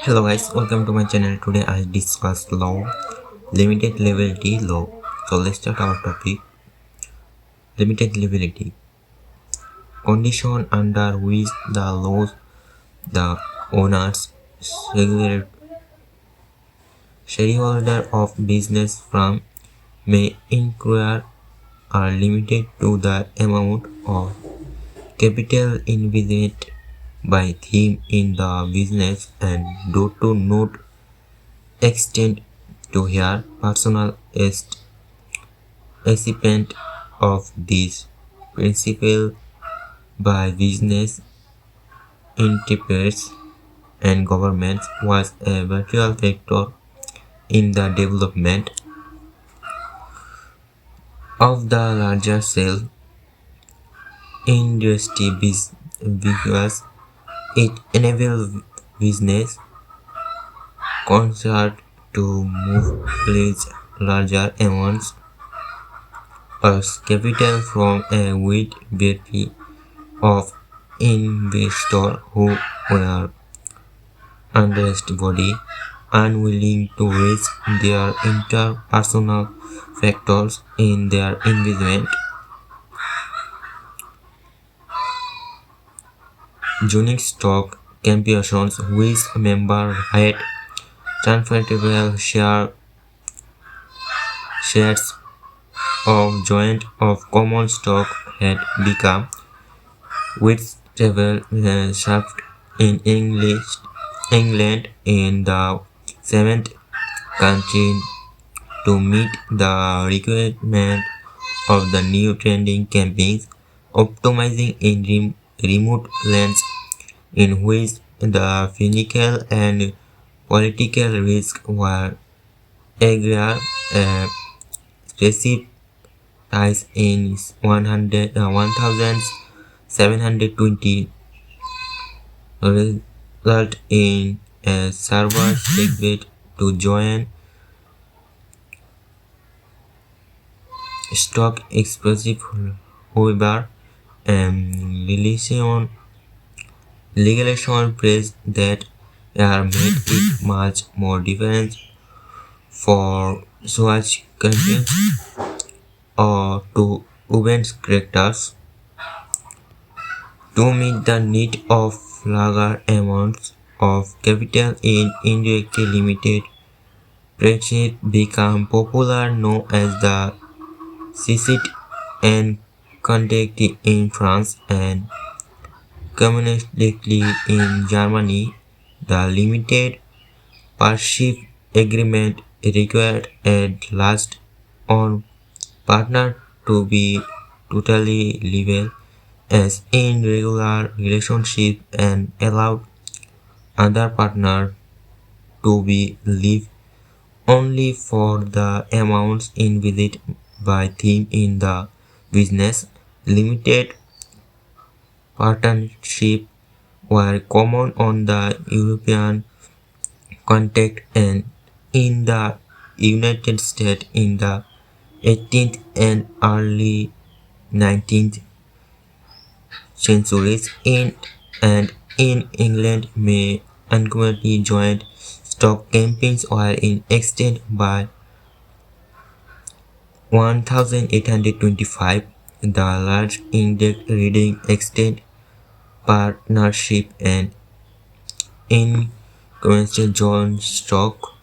Hello guys, welcome to my channel. Today I discuss law, limited liability law. So let's start our topic. Limited liability. Condition under which the laws, the owners, shareholder of business firm may incur are limited to the amount of capital invested by them in the business and do to not extend to her personal achievement of this principle by business enterprises and governments was a vital factor in the development of the larger scale industry because it enabled business concern to move larger amounts of capital from a wide variety of investors who were understandably unwilling to risk their interpersonal factors in their investment. Unique stock corporations which members had transferable shares of joint of common stock had become widespread in England in the seventh country to meet the requirement of the new trending campaigns, optimizing in remote lands in which the physical and political risks were greater. Receipts in 1720 result in a server segment to join stock explosive. However, legislation praised that are made it much more difficult for such countries or to event characters to meet the need of larger amounts of capital in indirectly limited practice became popular known as the ccpa and conducted in France and communistically in Germany. The limited partnership agreement required at last on partner to be totally legal as in regular relationship and allowed other partner to be live only for the amounts invested by them in the business. Limited partnership were common on the European continent and in the United States in the 18th and early 19th centuries. And in England, may uncommon joint stock campaigns were in extent by 1825. The large index reading extent partnership and in conventional joint stock